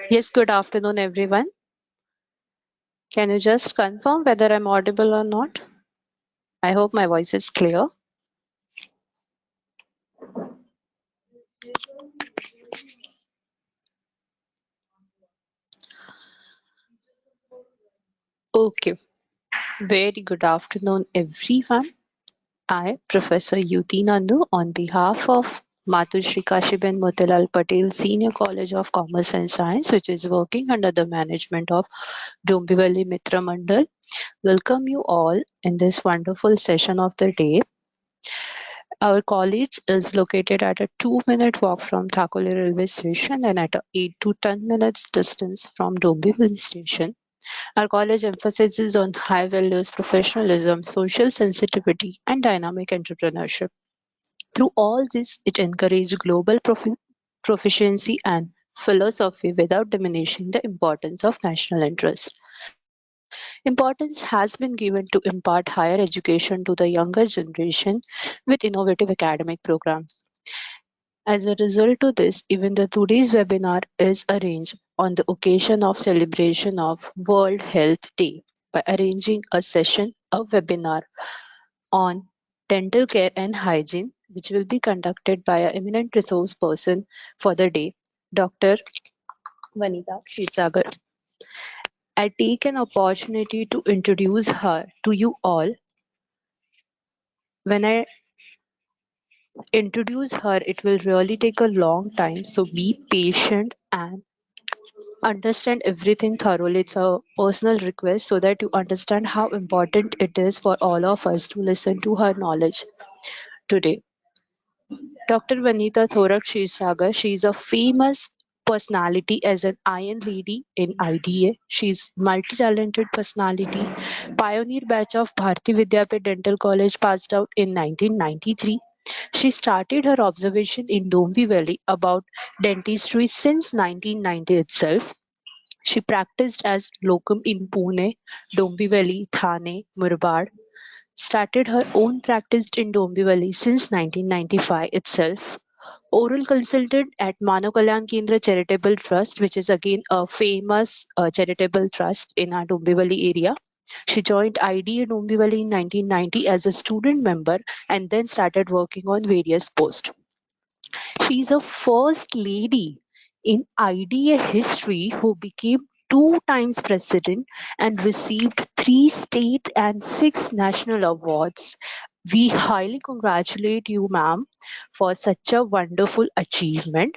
Yes, good afternoon, everyone. Can you just confirm whether I'm audible or not? I hope my voice is clear. Okay, very good afternoon, everyone. I, Professor Yuti Nandu, on behalf of Matushri Kashiben Motilal Patel Senior College of Commerce and Science, which is working under the management of Dombivali Mitra Mandal, welcome you all in this wonderful session of the day. Our college is located at a 2-minute walk from Thakoli railway station and at a 8 to 10 minutes distance from Dombivli station. Our college emphasizes on high values, professionalism, social sensitivity, and dynamic entrepreneurship. Through all this, it encourages global proficiency and philosophy without diminishing the importance of national interest. Importance has been given to impart higher education to the younger generation with innovative academic programs. As a result of this, even the today's webinar is arranged on the occasion of celebration of World Health Day by arranging a webinar on dental care and hygiene, which will be conducted by an eminent resource person for the day, Dr. Vanita Shirsagar. I take an opportunity to introduce her to you all. When I introduce her, it will really take a long time, so be patient and understand everything thoroughly. It's a personal request so that you understand how important it is for all of us to listen to her knowledge today. Dr. Vanita Thorak Shirsagar, she is a famous personality as an Iron Lady in IDA. She is multi-talented personality, pioneer batch of Bharati Vidyapit Dental College passed out in 1993. She started her observation in Dombivli about dentistry since 1990 itself. She practiced as locum in Pune, Dombivli, Thane, Murbad, started her own practice in Dombivli since 1995 itself. Oral consultant at Manav Kalyan Kendra Charitable Trust, which is again a famous charitable trust in our Dombivli area. She joined IDA Dombivli in 1990 as a student member and then started working on various posts. She is a first lady in IDA history who became two times president and received three state and six national awards. We highly congratulate you, ma'am, for such a wonderful achievement.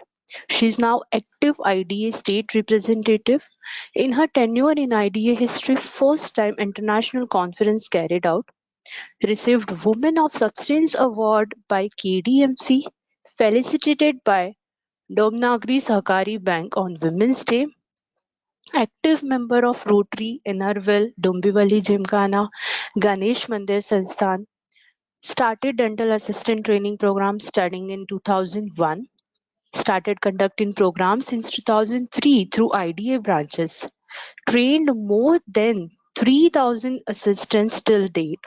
She is now active IDA state representative. In her tenure in IDA history, first time international conference carried out, received Women of Substance Award by KDMC, felicitated by Domnagri Sahakari Bank on Women's Day, active member of Rotary, Innerville, Dombivli Gymkhana, Ganesh Mandir Sansthan, started dental assistant training program studying in 2001, started conducting programs since 2003 through IDA branches, trained more than 3,000 assistants till date.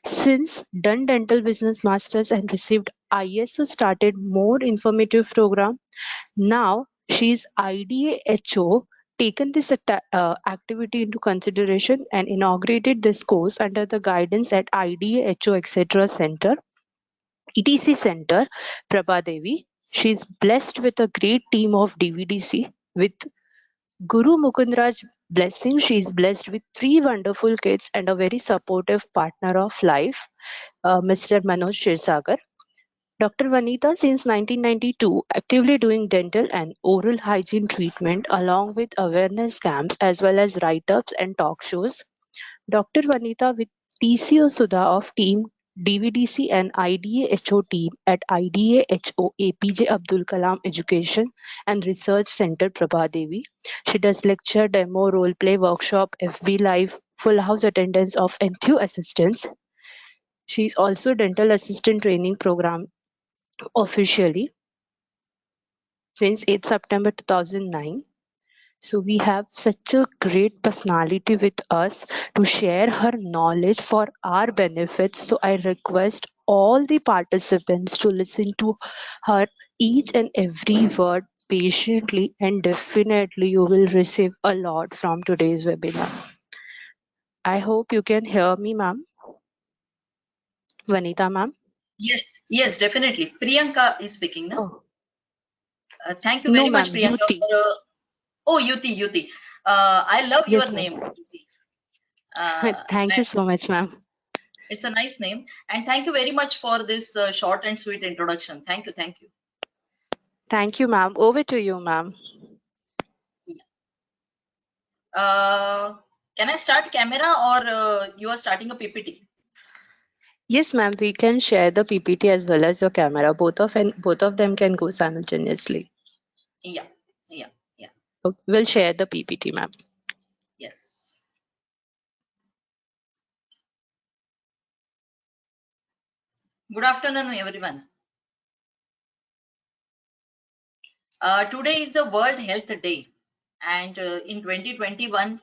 Since done dental business masters and received ISO started more informative program. Now she is IDA-HO taken this activity into consideration and inaugurated this course under the guidance at IDA-HO etc. Center, ETC Center, Prabha Devi. She is blessed with a great team of DVDC with Guru Mukundraj blessing. She is blessed with three wonderful kids and a very supportive partner of life, Mr. Manoj Shirsagar. Dr. Vanita, since 1992, actively doing dental and oral hygiene treatment along with awareness camps as well as write-ups and talk shows. Dr. Vanita with TCO Sudha of Team DVDC and IDA-HO team at IDA-HO APJ Abdul Kalam Education and Research Center Prabha Devi. She does lecture, demo, role play, workshop, FB Live, full house attendance of NTU assistants. She is also dental assistant training program officially since 8 September 2009. So we have such a great personality with us to share her knowledge for our benefits. So I request all the participants to listen to her each and every word patiently, and definitely you will receive a lot from today's webinar. I hope you can hear me, ma'am. Vanita, ma'am. Yes, yes, definitely. Priyanka is speaking, na? Oh, Thank you no, very much, ma'am. Priyanka, Yuti. for oh, Yuti, Yuti. I love your Yes, ma'am. name, Yuti. Uh, Thank you and so much, ma'am. it's a nice name. And thank you very much for this short and sweet introduction. Thank you, thank you. Thank you, ma'am. Over to you, ma'am. Yeah. Can I start camera or you are starting a PPT? Yes, ma'am. We can share the PPT as well as your camera. Both of them can go simultaneously. Yeah, yeah, yeah. We'll share the PPT, ma'am. Yes. Good afternoon, everyone. Today is the World Health Day, and in 2021,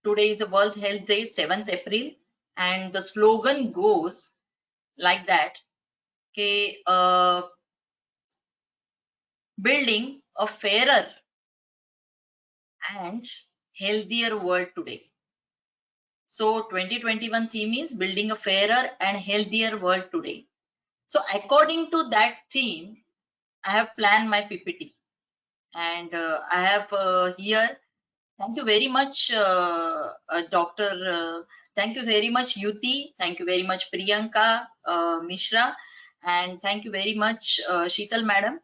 today is the World Health Day, 7th April, and the slogan goes like that: okay, building a fairer and healthier world today. So 2021 theme is building a fairer and healthier world today. So according to that theme, I have planned my PPT, and I have here. Thank you very much, Dr. Thank you very much, Yuti. Thank you very much, Priyanka Mishra, and thank you very much, Sheetal Madam,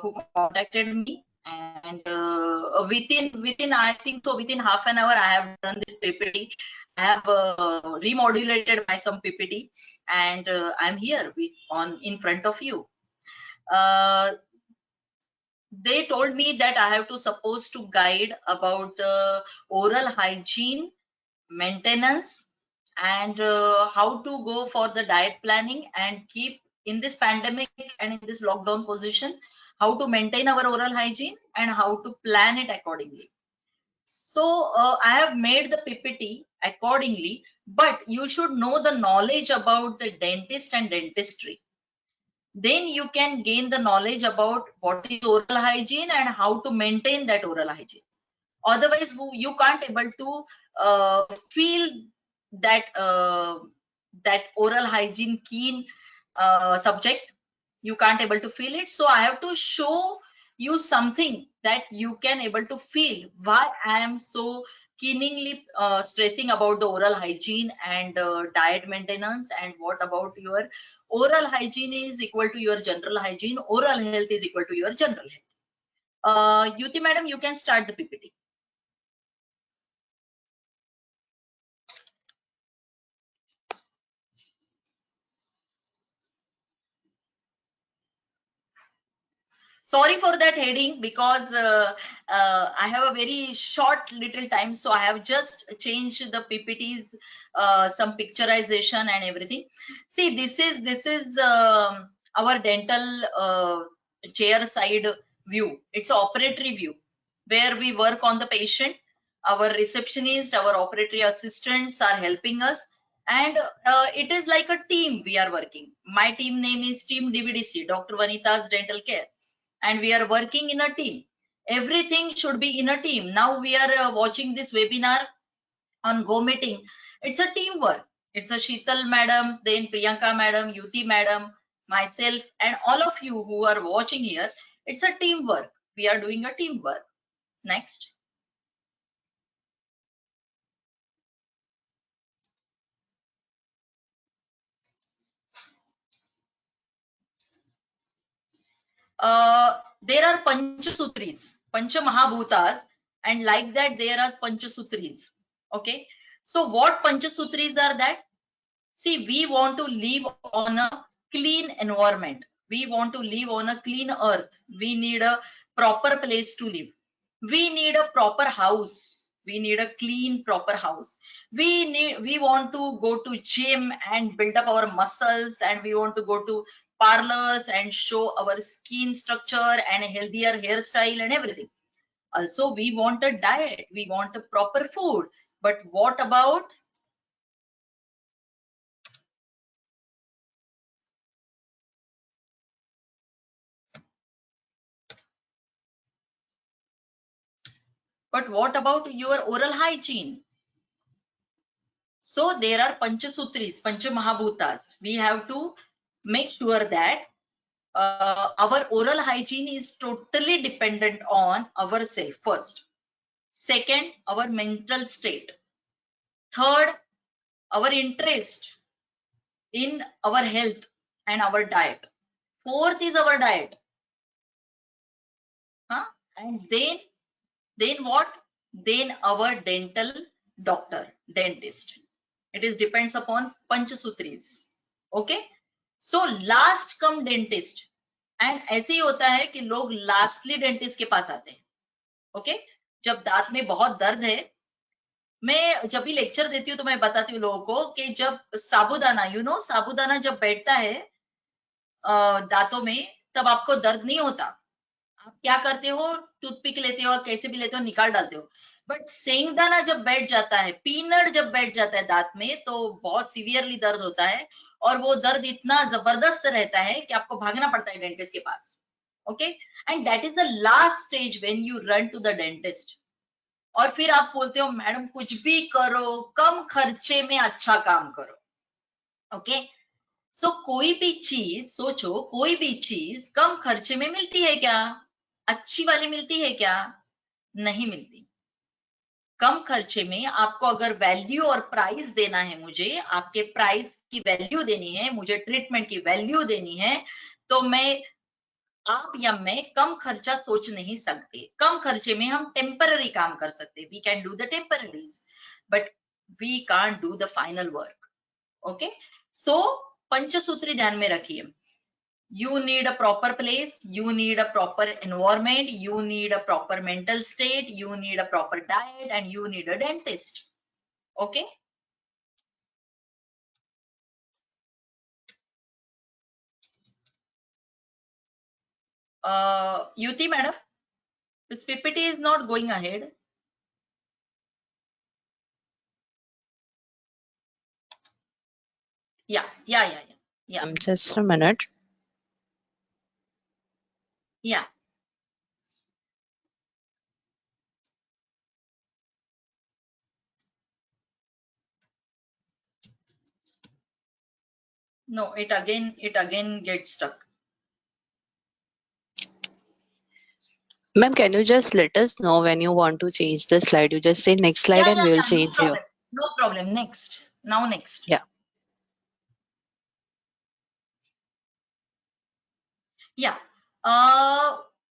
who contacted me. And within I think so within half an hour I have done this PPT. I have remodulated my some PPT, and I'm here with on in front of you. Uh, they told me that I have to supposed to guide about the oral hygiene maintenance, and how to go for the diet planning and keep in this pandemic and in this lockdown position, how to maintain our oral hygiene and how to plan it accordingly. So I have made the PPT accordingly, but you should know the knowledge about the dentist and dentistry. Then you can gain the knowledge about what is oral hygiene and how to maintain that oral hygiene. Otherwise you can't able to feel that that oral hygiene keen subject. You can't able to feel it, so I have to show you something that you can able to feel why I am so keenly stressing about the oral hygiene and diet maintenance, and what about your oral hygiene is equal to your general hygiene, oral health is equal to your general health. Yuti madam, you can start the PPT. Sorry for that heading, because I have a very short little time, so I have just changed the PPTs, some picturization and everything. See, this is our dental chair side view. It's an operatory view where we work on the patient. Our receptionist, our operatory assistants are helping us, and it is like a team we are working. My team name is Team DVDC, Dr. Vanita's Dental Care, and we are working in a team. Everything should be in a team. Now we are watching this webinar on Go Meeting. It's a teamwork. It's a Sheetal madam, then Priyanka madam, Yuti madam, myself, and all of you who are watching here. It's a teamwork. We are doing a teamwork. Next. There are Panchasutris, Pancha Mahabhutas, and like that there are Panchasutris. Okay. So what Panchasutris are that? See, we want to live on a clean environment. We want to live on a clean earth. We need a proper place to live. We need a proper house. We need a clean, proper house. We want to go to gym and build up our muscles, and we want to go to parlors and show our skin structure and a healthier hairstyle and everything. Also, we want a diet. We want a proper food. But what about But what about your oral hygiene? So there are Panchasutris, Panchamahabhutas. We have to make sure that our oral hygiene is totally dependent on ourselves first. Second, our mental state. Third, our interest in our health and our diet. Fourth is our diet. Huh? And then what? Then our dental doctor, dentist. It is depends upon Panchasutris. Okay? So last come dentist. And ऐसे ही होता है कि लोग lastly dentist के पास आते हैं. Okay जब दांत में बहुत दर्द है, मैं जब भी लेक्चर देती हूँ तो मैं बताती हूँ लोगों को कि जब साबूदाना साबूदाना जब बैठता है दांतों में, तब आपको दर्द नहीं होता. आप क्या करते हो, टूथपिक लेते हो, कैसे भी लेते हो, निकाल डालते हो. बट सेंगदाना जब बैठ जाता है, पीनट जब बैठ जाता है दांत में, तो बहुत सीवियरली दर्द होता है. और वो दर्द इतना जबरदस्त रहता है कि आपको भागना पड़ता है डेंटिस्ट के पास. Okay and that is the last stage when you run to the dentist. और फिर आप बोलते हो मैडम कुछ भी करो, कम खर्चे में अच्छा काम करो. ओके सो कोई भी चीज सोचो, कोई भी चीज कम खर्चे में मिलती है क्या? अच्छी वाली मिलती है क्या? नहीं मिलती. कम खर्चे में आपको अगर वैल्यू और प्राइस देना है, मुझे आपके प्राइस की वैल्यू देनी है, मुझे ट्रीटमेंट की वैल्यू देनी है, तो आप या मैं कम खर्चा सोच नहीं सकते. कम खर्चे में हम टेम्पररी काम कर सकते. We can do the temporaries but we can't do the final work. Okay so पंचसूत्री ध्यान में रखिए. You need a proper place, you need a proper environment, you need a proper mental state, you need a proper diet, and you need a dentist. Okay. Yuti madam, this PPT is not going ahead. Yeah. Just a minute. Yeah. No, it again gets stuck. Ma'am, can you just let us know when you want to change the slide? You just say next slide and we'll change you. No problem. Next. Now next. Yeah. Yeah.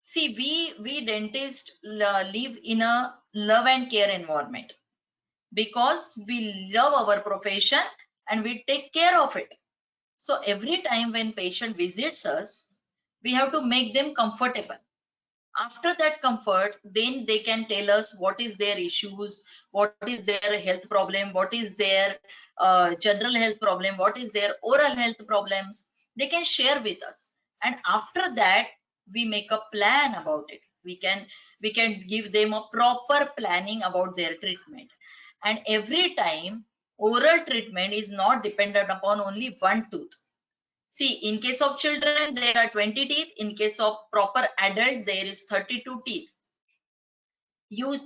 See, we dentists live in a love and care environment because we love our profession and we take care of it. So every time when patient visits us, we have to make them comfortable. After that comfort, then they can tell us what is their issues, what is their health problem, what is their general health problem, what is their oral health problems. They can share with us, and after that we make a plan about it. We can give them a proper planning about their treatment. And every time oral treatment is not dependent upon only one tooth. See, in case of children, there are 20 teeth. In case of proper adult, there is 32 teeth. You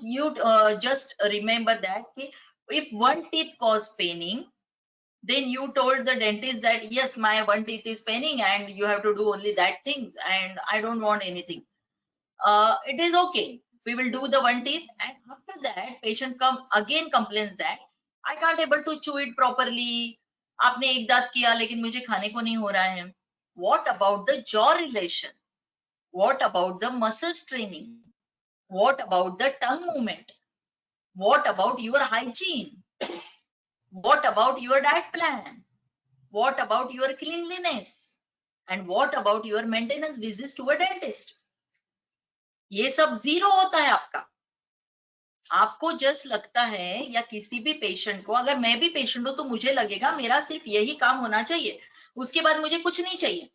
just remember that if one teeth cause paining, then you told the dentist that yes, my one teeth is paining and you have to do only that things and I don't want anything. It is okay. We will do the one teeth, and after that patient complains that I can't able to chew it properly. आपने एक दांत किया लेकिन मुझे खाने को नहीं हो रहा है. What about the jaw relation? What about the muscle straining? What about the tongue movement? What about your hygiene? What about your diet plan? What about your cleanliness? And what about your maintenance visits to a dentist? ये सब zero होता है आपका. आपको just लगता है, या किसी भी पेशेंट को, अगर मैं भी पेशेंट हूं तो मुझे लगेगा मेरा सिर्फ यही काम होना चाहिए, उसके बाद मुझे कुछ नहीं चाहिए.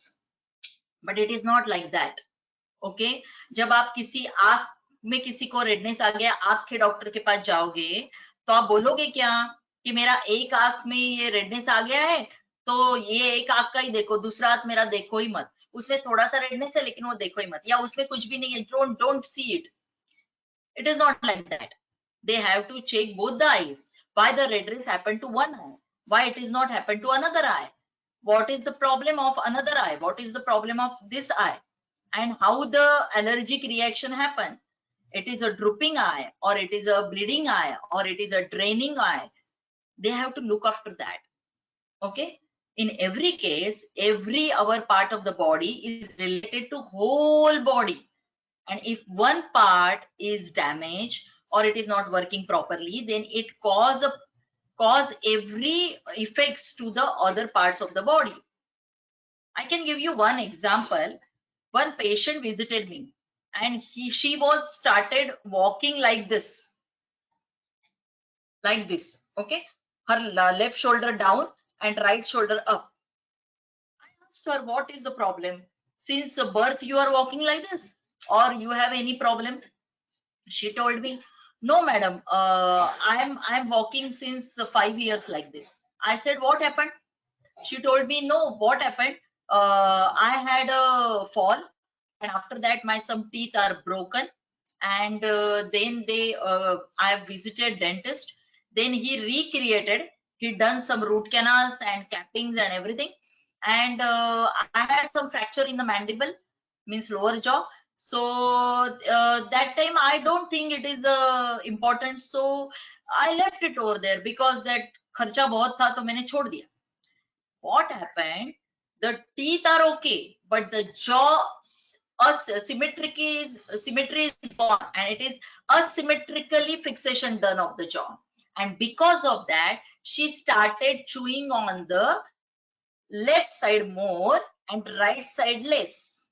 But it is not like that. Okay जब आप किसी आंख में किसी को रेडनेस आ गया, आंख के डॉक्टर के पास जाओगे तो आप बोलोगे क्या कि मेरा एक आंख में ये रेडनेस आ गया है, तो ये एक आंख का ही देखो, दूसरा हाथ मेरा देखो ही मत, उसमें थोड़ा सा रेडनेस है लेकिन वो देखो ही मत, या उसमें कुछ भी नहीं है, don't see it. It is not like that. They have to check both the eyes. Why the red rays happen to one eye? Why it is not happen to another eye? What is the problem of another eye? What is the problem of this eye? And how the allergic reaction happen? It is a drooping eye, or it is a bleeding eye, or it is a draining eye. They have to look after that. Okay. In every case, every our part of the body is related to whole body. And if one part is damaged or it is not working properly, then it cause every effects to the other parts of the body. I can give you one example. One patient visited me and she was started walking like this, okay, her left shoulder down and right shoulder up. I asked her, what is the problem? Since birth you are walking like this, or you have any problem? She told me, no madam, I'm walking since 5 years like this. I said, what happened? She told me, no, what happened, I had a fall, and after that my some teeth are broken, and then I visited dentist, then he recreated, he done some root canals and cappings and everything, and I had some fracture in the mandible, means lower jaw. So that time I don't think it is important, so I left it over there because that kharcha bahut tha, to maine chhod diya. What happened? The teeth are okay, but the jaw symmetry is gone, and it is asymmetrically fixation done of the jaw. And because of that, she started chewing on the left side more and right side less.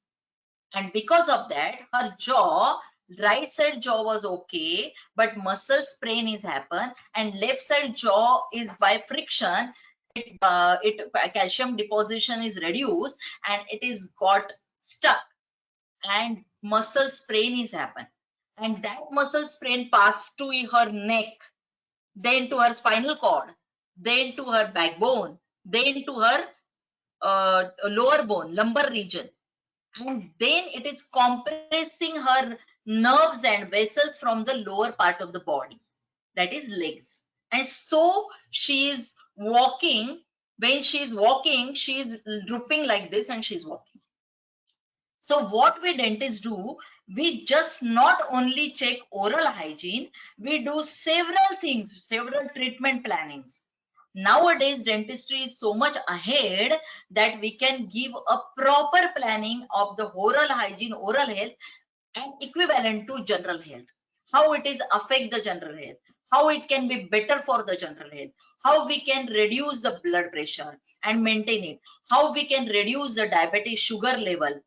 And because of that, her jaw, right side jaw was okay, but muscle sprain is happen, and left side jaw is by friction, calcium deposition is reduced and it is got stuck, and muscle sprain is happen, and that muscle sprain passed to her neck, then to her spinal cord, then to her backbone, then to her lower bone, lumbar region, and then it is compressing her nerves and vessels from the lower part of the body, that is legs. And so she is walking, when she is walking, she is drooping like this and she is walking. So what we dentists do, we just not only check oral hygiene, we do several things, several treatment plannings. Nowadays dentistry is so much ahead that we can give a proper planning of the oral hygiene, oral health, and equivalent to general health, how it is affect the general health, how it can be better for the general health, how we can reduce the blood pressure and maintain it, how we can reduce the diabetes sugar level,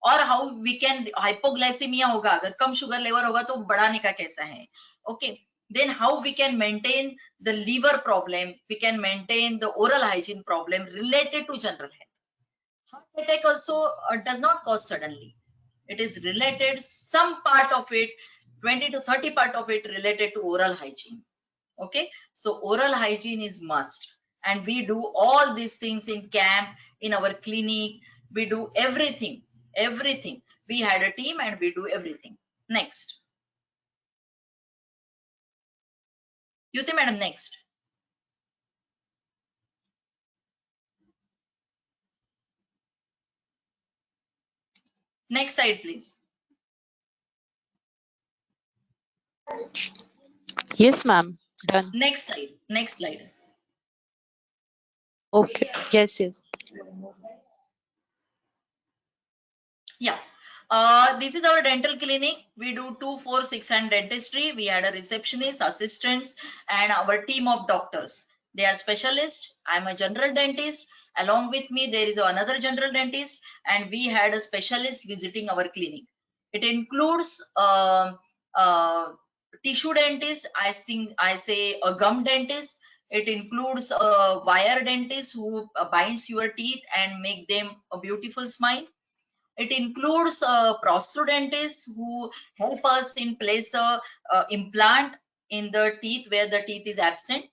और how we can hypoglycaemia होगा, अगर कम sugar level होगा तो बढ़ाने का कैसा है. Okay, then how we can maintain the liver problem, we can maintain the oral hygiene problem related to general health. Heart attack also does not cause suddenly, it is related, some part of it, 20 to 30 part of it related to oral hygiene. Okay, so oral hygiene is must, and we do all these things in camp, in our clinic, we do everything, we had a team and we do everything. Next, Yuti madam, next. Next slide please. Yes, ma'am. Done. Next slide. Okay. Yes, yes. Yeah, this is our dental clinic. We do 2, 4, 6 and dentistry. We had a receptionist, assistants, and our team of doctors. They are specialists. I'm a general dentist. Along with me, there is another general dentist, and we had a specialist visiting our clinic. It includes tissue dentist. I say a gum dentist. It includes a wire dentist who binds your teeth and make them a beautiful smile. It includes prosthodontists who help us in place a implant in the teeth where the teeth is absent.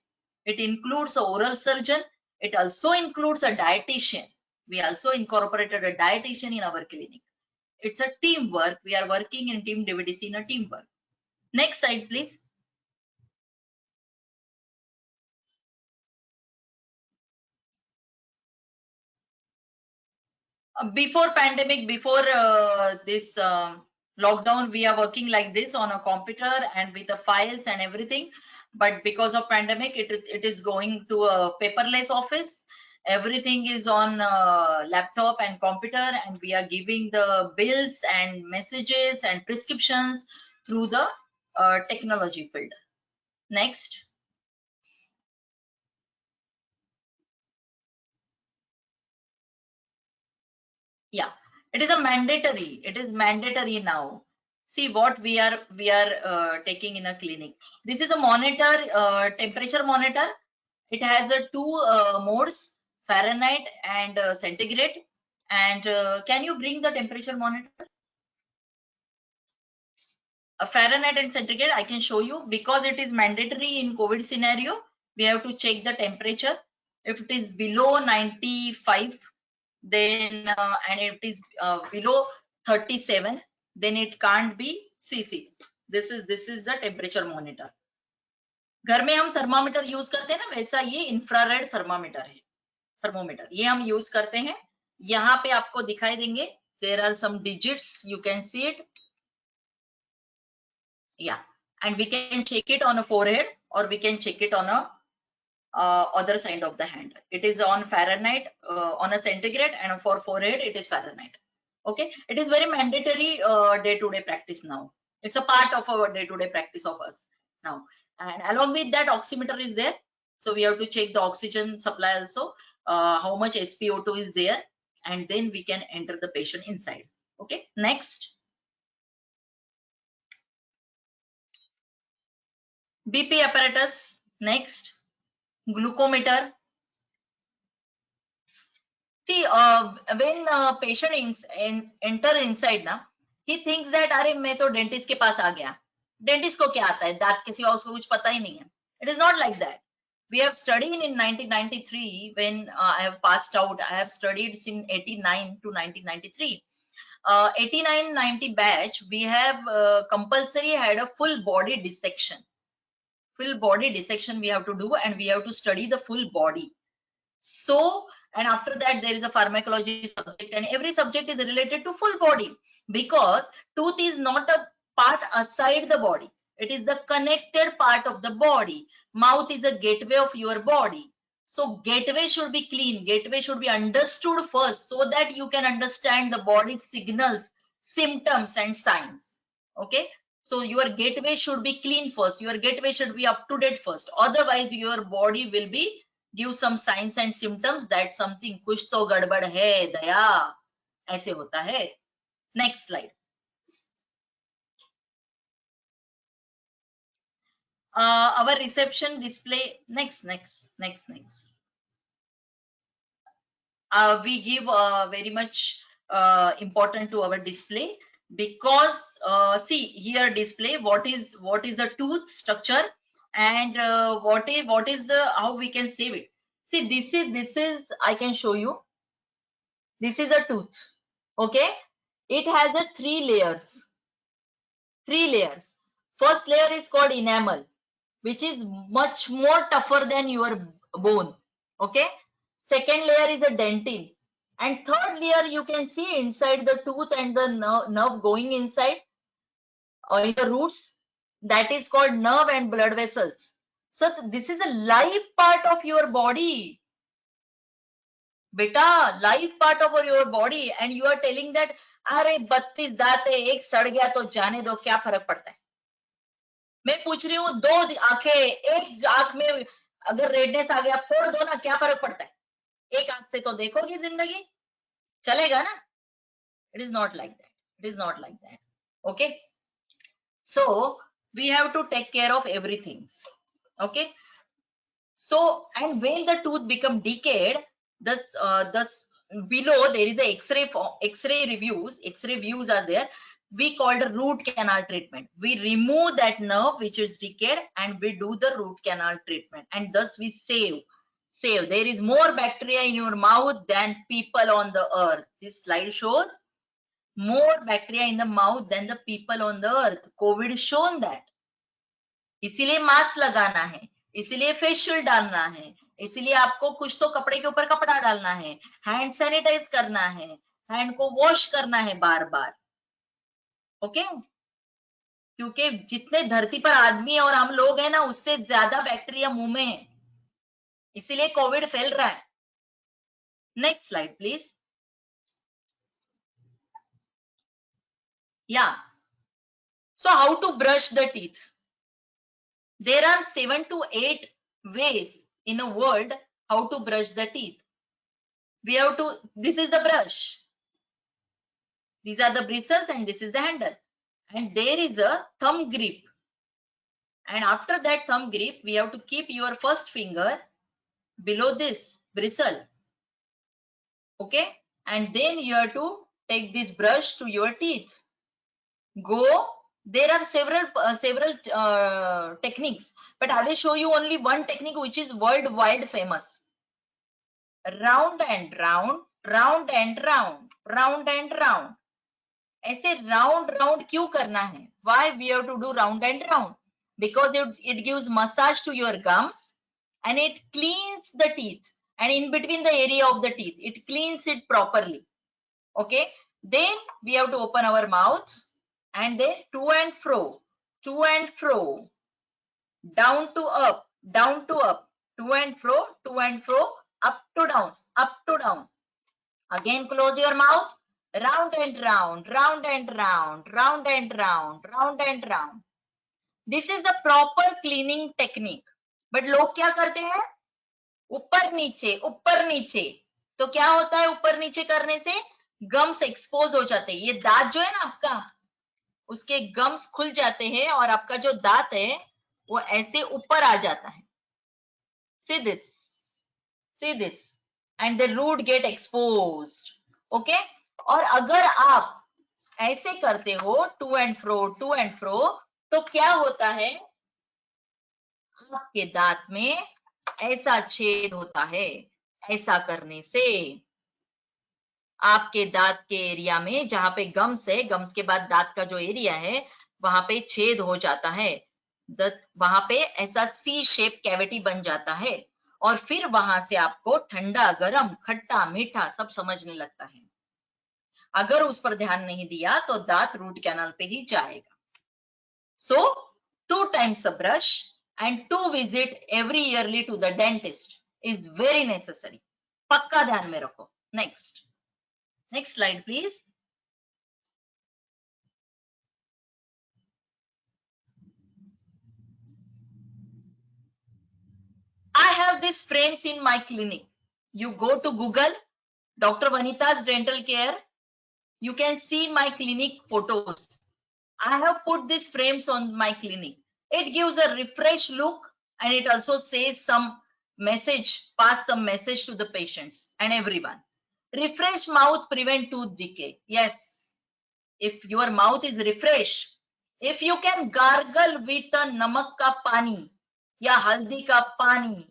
It includes a oral surgeon. It also includes a dietitian. We also incorporated a dietitian in our clinic. It's a teamwork. We are working in team DVDC in a teamwork. Next slide, please. Before pandemic, before this lockdown, we are working like this on a computer and with the files and everything. But because of pandemic, it is going to a paperless office. Everything is on laptop and computer, and we are giving the bills and messages and prescriptions through the technology field. Next. Yeah, it is a mandatory. It is mandatory now. See what we are taking in a clinic. This is a monitor, temperature monitor. It has a two modes, Fahrenheit and centigrade. And can you bring the temperature monitor? A Fahrenheit and centigrade, I can show you, because it is mandatory in COVID scenario. We have to check the temperature. If it is below 95, then and it is below 37, then it can't be CC. This is the temperature monitor. घर में हम thermometer use करते हैं ना, वैसा ये infrared thermometer है, thermometer, ये हम यूज करते हैं. यहाँ पे आपको दिखाई देंगे, there are some digits, you can see it. Yeah, and we can check it on a forehead or we can check it on a other side of the hand. It is on Fahrenheit, on a centigrade, and for forehead it is Fahrenheit. Okay, it is very mandatory day-to-day practice now. It's a part of our day-to-day practice of us now. And along with that, oximeter is there, so we have to check the oxygen supply also, how much SpO2 is there, and then we can enter the patient inside. Okay, next. BP apparatus. Next, glucometer. See, when patient enter inside ना, he thinks that अरे मैं तो dentist के पास आ गया. Dentist को क्या आता है, दांत के सिवा उसको कुछ पता ही नहीं है. It is not like that. We have studied in 1993 when I have passed out. I have studied in 89 to 1993. 89-90 batch, we have compulsory had a full body dissection. Full body dissection we have to do, and we have to study the full body. So, and after that there is a pharmacology subject, and every subject is related to full body, because tooth is not a part aside the body, it is the connected part of the body. Mouth is a gateway of your body, so gateway should be clean, gateway should be understood first, so that you can understand the body signals, symptoms and signs. Okay, so your gateway should be clean first, your gateway should be up to date first, otherwise your body will be give some signs and symptoms that something कुछ तो गड़बड़ है दया, ऐसे होता है. Next slide. Our reception display. Next. We give very much important to our display, because see here display what is the tooth structure, and what is the how we can save it. See, this is I can show you. This is a tooth. Okay, it has a three layers. First layer is called enamel, which is much more tougher than your bone. Okay, second layer is a dentin, and third layer you can see inside the tooth and the nerve going inside in the roots, that is called nerve and blood vessels. So this is a live part of your body, beta, live part of your body, and you are telling that अरे 32 दांत है, एक सड़ गया तो जाने दो, क्या फर्क पड़ता है. मैं पूछ रही हूँ, दो आंखें, एक आंख में अगर रेडनेस आ गया, फोड़ दो ना, क्या फर्क पड़ता है. एक आंख से तो देखोगी जिंदगी, चलेगा ना. It is not like that. It is not like that. Okay, so we have to take care of everything. Okay, so and when the tooth become decayed, this below there is a x-ray reviews, x-ray views are there. We call the root canal treatment. We remove that nerve which is decayed and we do the root canal treatment, and thus we save. There is more bacteria in your mouth than people on the earth. This slide shows more bacteria in the mouth than the people on the earth. COVID shown that. इसीलिए mask लगाना है, इसीलिए face shield डालना है, इसीलिए आपको कुछ तो कपड़े के ऊपर कपड़ा डालना है, हैंड सैनिटाइज करना है, हैंड को वॉश करना है बार बार। ओके, क्योंकि जितने धरती पर आदमी और हम लोग हैं ना, उससे ज्यादा बैक्टीरिया मुंह में है, इसीलिए कोविड फैल रहा है। Next slide please. या so how to brush the teeth? There are 7 to 8 ways in a world how to brush the teeth. We have to, this is the brush. These are the bristles and this is the handle. And there is a thumb grip. And after that thumb grip, we have to keep your first finger below this bristle. Okay. And then you have to take this brush to your teeth. Go. There are several techniques, but I will show you only one technique which is worldwide famous. Round and round, round and round, round and round. ऐसे round round क्यों करना है? Why we have to do round and round? Because it gives massage to your gums and it cleans the teeth, and in between the area of the teeth it cleans it properly. Okay, then we have to open our mouth and then to and fro, to and fro, down to up, down to up, to and fro, to and fro, up to down, up to down. Again close your mouth, round and round, round and round, round and round, round and round. This is the proper cleaning technique. But लोग क्या करते हैं? ऊपर नीचे, ऊपर नीचे। तो क्या होता है ऊपर नीचे करने से? गम्स एक्सपोज हो जाते हैं। ये दांत जो है ना आपका, उसके गम्स खुल जाते हैं और आपका जो दांत है वो ऐसे ऊपर आ जाता है। See this, see this, and the root get exposed. Okay, और अगर आप ऐसे करते हो टू एंड फ्रो, तो क्या होता है? आपके दांत में ऐसा छेद होता है। ऐसा करने से आपके दांत के एरिया में, जहां पे गम्स है, गम्स के बाद दांत का जो एरिया है वहां पे छेद हो जाता है। वहां पे ऐसा सी शेप कैविटी बन जाता है और फिर वहां से आपको ठंडा, गरम, खट्टा, मीठा सब समझने लगता है। अगर उस पर ध्यान नहीं दिया तो दांत रूट कैनाल पे ही जाएगा। सो 2 times a brush and 2 visit every yearly to the dentist is very necessary. पक्का ध्यान में रखो। Next slide please. I have these frames in my clinic. You go to Google, Dr. Vanita's Dental Care. You can see my clinic photos. I have put these frames on my clinic. It gives a refresh look and it also says some message, pass some message to the patients and everyone. Refresh mouth, prevent tooth decay. Yes, if your mouth is refreshed, if you can gargle with a namak ka pani या हल्दी का पानी,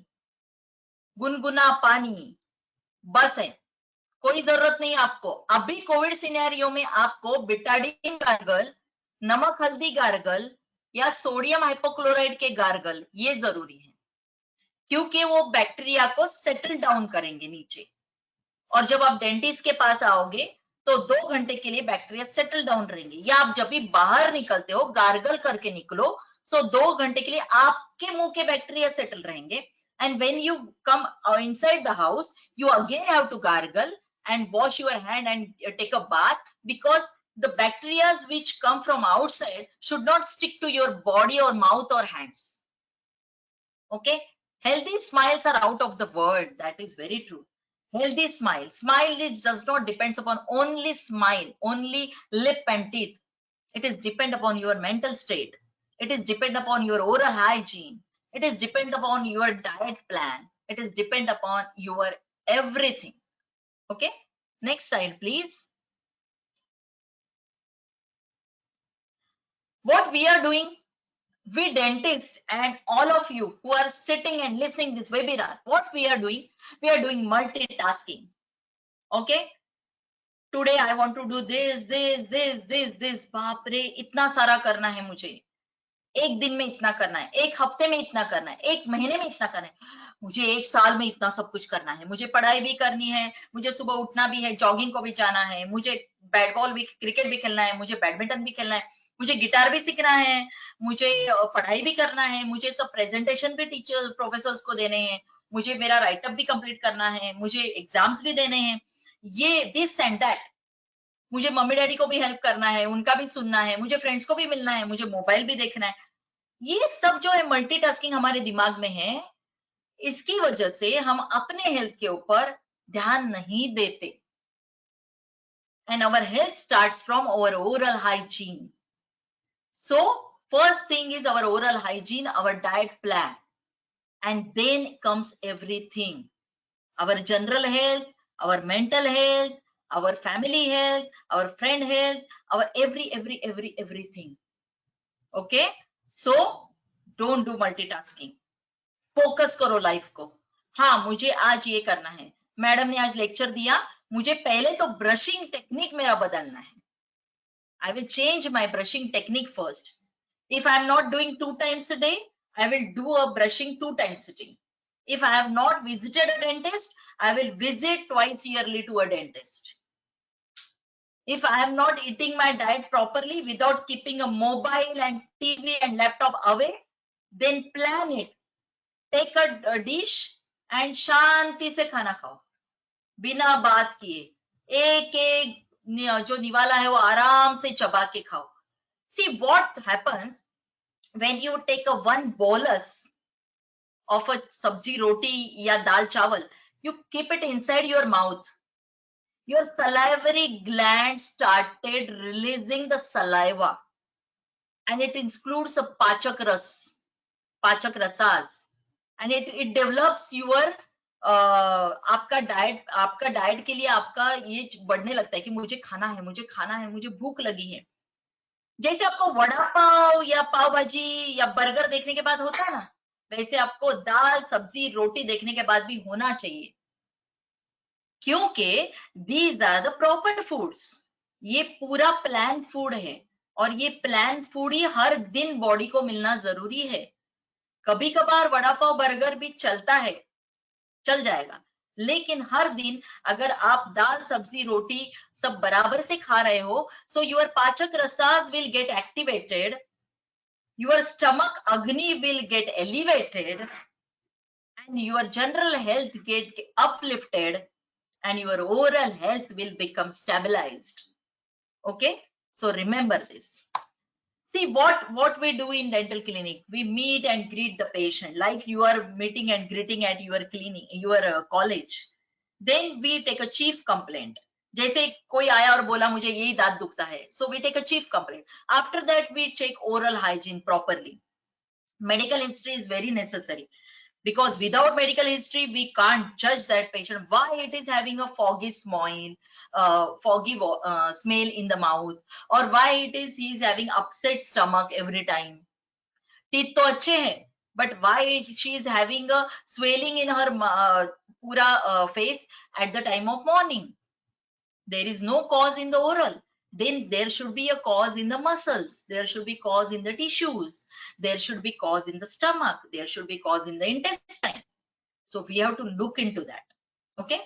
गुनगुना पानी, बस है, कोई जरूरत नहीं आपको। अभी कोविड सिनेरियो में आपको बिटाडीन गार्गल, नमक हल्दी गार्गल या सोडियम हाइपोक्लोराइड के गार्गल ये जरूरी है, क्योंकि वो बैक्टीरिया को सेटल डाउन करेंगे नीचे। और जब आप डेंटिस्ट के पास आओगे तो 2 घंटे के लिए बैक्टीरिया सेटल डाउन रहेंगे। या आप जब भी बाहर निकलते हो गार्गल करके निकलो, सो 2 घंटे के लिए आपके मुंह के बैक्टीरिया सेटल रहेंगे। And when you come inside the house, you again have to gargle and wash your hand and take a bath, because the bacteria which come from outside should not stick to your body or mouth or hands. Okay, healthy smiles are out of the world. That is very true. Healthy smile, does not depends upon only smile, only lip and teeth. It is depend upon your mental state. It is depend upon your oral hygiene. It is depend upon your diet plan. It is depend upon your everything. Okay, next slide please. What we are doing, we dentists and all of you who are sitting and listening this webinar, what we are doing multitasking. Okay, today I want to do this, बाप रे इतना सारा करना है मुझे। एक दिन में इतना करना है, एक हफ्ते में इतना करना है, एक महीने में इतना करना है, मुझे एक साल में इतना सब कुछ करना है, मुझे पढ़ाई भी करनी है, मुझे सुबह उठना भी है, जॉगिंग को भी जाना है, मुझे बैट बॉल भी, क्रिकेट भी खेलना है, मुझे बैडमिंटन भी खेलना है, मुझे गिटार भी सीखना है, मुझे पढ़ाई भी करना है, मुझे सब प्रेजेंटेशन भी टीचर प्रोफेसर्स को देने हैं, मुझे मेरा राइटअप भी कंप्लीट करना है, मुझे एग्जाम्स भी देने हैं, ये दिस एंड दैट, मुझे मम्मी डैडी को भी हेल्प करना है, उनका भी सुनना है, मुझे फ्रेंड्स को भी मिलना है, मुझे मोबाइल भी देखना है। ये सब जो है मल्टीटास्किंग हमारे दिमाग में है, इसकी वजह से हम अपने हेल्थ के ऊपर ध्यान नहीं देते। And our health starts from our oral hygiene. So first thing is our oral hygiene, our diet plan, and then comes everything. Our general health, our mental health, our family health, our friend health, our everything. Okay? So don't do multitasking. Focus करो life को. हाँ, मुझे आज ये करना है, madam ने आज लेक्चर दिया, मुझे पहले तो ब्रशिंग टेक्निक मेरा बदलना है. I will change my brushing technique first. If I am not doing 2 times a day, I will do a brushing 2 times a day. If I have not visited a dentist, I will visit twice yearly to a dentist. If I am not eating my diet properly without keeping a mobile and TV and laptop away, then plan it. Take a dish and शांति से खाना खाओ, बिना बात किए, एक एक जो निवाला है वो आराम से चबा के खाओ. See what happens when you take a one bolus of a sabji roti ya dal chawal, you keep it inside your mouth, your salivary gland started releasing the saliva, and it includes a pachak rasas, and it develops your आपका diet के लिए आपका ये बढ़ने लगता है कि मुझे खाना है, मुझे खाना है, मुझे भूख लगी है. जैसे आपको वड़ा पाव या पाव भाजी या बर्गर देखने के बाद होता है ना, वैसे आपको दाल सब्जी रोटी देखने के बाद भी होना चाहिए, क्योंकि these are the proper foods. ये पूरा प्लान फूड है, और ये प्लान फूड ही हर दिन बॉडी को मिलना जरूरी है. कभी कभार वड़ा पाव बर्गर भी चलता है, चल जाएगा, लेकिन हर दिन अगर आप दाल सब्जी रोटी सब बराबर से खा रहे हो, सो योर पाचक रसास will get activated, your stomach agni will get elevated, and your general health get uplifted, and your oral health will become stabilized. Okay, so remember this. See what we do in dental clinic, we meet and greet the patient like you are meeting and greeting at your clinic, your college. Then we take a chief complaint. जैसे कोई आया और बोला मुझे यही दांत दुखता है, so we take a chief complaint. After that we check oral hygiene properly. Medical history is very necessary, because without medical history we can't judge that patient why it is having a foggy smell, smell in the mouth, or why it is he is having upset stomach every time. Teeth to अच्छे हैं, but why she is having a swelling in her पूरा face at the time of morning. There is no cause in the oral. Then there should be a cause in the muscles, there should be cause in the tissues, there should be cause in the stomach, there should be cause in the intestine. So we have to look into that. Okay,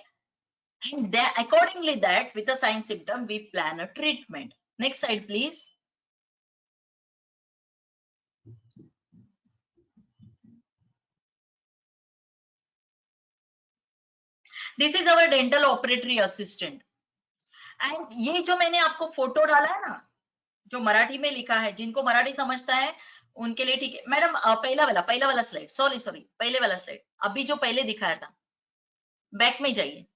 and then accordingly that with a sign symptom we plan a treatment. Next slide please. This is our dental operatory assistant. And ये जो मैंने आपको photo डाला है ना, जो मराठी में लिखा है, जिनको मराठी समझता है उनके लिए ठीक है. मैडम पहला वाला स्लाइड, सॉरी पहले वाला स्लाइड, अभी जो पहले दिखाया था, बैक में जाइए.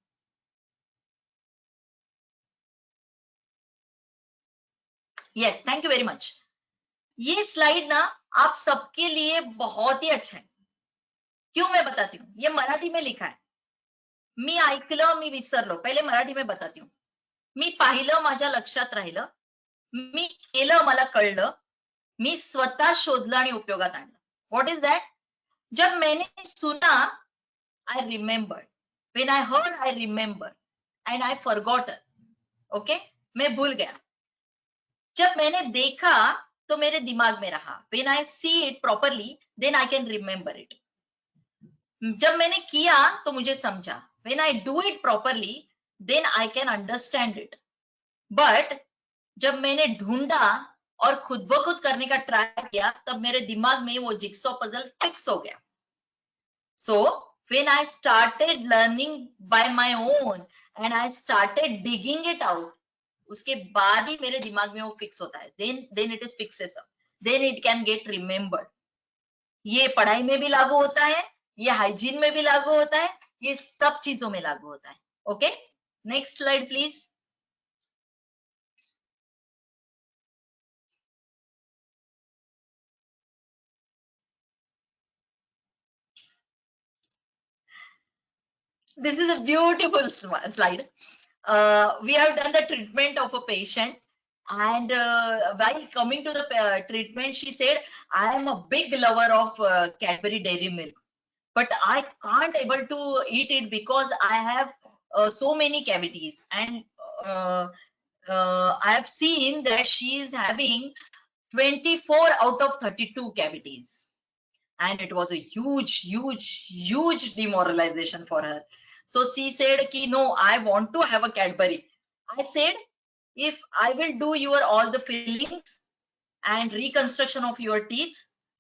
Yes, thank you very much. ये स्लाइड ना आप सबके लिए बहुत ही अच्छा है. क्यों, मैं बताती हूँ. ये मराठी में लिखा है, मी ऐकलं मी विसरलो. पहले मराठी में बताती हूँ. मी पाहिलं माझ्या लक्षात राहिलं, मी केलं मला कळलं, मी स्वतः शोधलं आणि उपयोगात आणलं. What is that? जब मैंने सुना, I remembered. When I heard, I remembered. And I forgotten. Okay? मैं भूल गया. जब मैंने देखा तो मेरे दिमाग में रहा. When I see it properly, then I can remember it. जब मैंने किया तो मुझे समझा. When I do it properly, then I can understand it. But जब मैंने ढूंढा और खुद ब खुद करने का ट्राई किया, तब मेरे दिमाग में वो जिक्सॉ पजल फिक्स हो गया. So when I started learning by my own and I started digging it out, उसके बाद ही मेरे दिमाग में वो फिक्स होता है. Then it is fixes up. Then it can get remembered. ये पढ़ाई में भी लागू होता है, ये हाइजीन में भी लागू होता है, ये सब चीजों में लागू होता है. Okay, next slide please. This is a beautiful slide. We have done the treatment of a patient, and while coming to the treatment, she said, I am a big lover of Cadbury Dairy Milk, but I can't able to eat it because I have so many cavities, and I have seen that she is having 24 out of 32 cavities, and it was a huge demoralization for her. So she said ki no, I want to have a Cadbury. I said, if I will do your all the fillings and reconstruction of your teeth,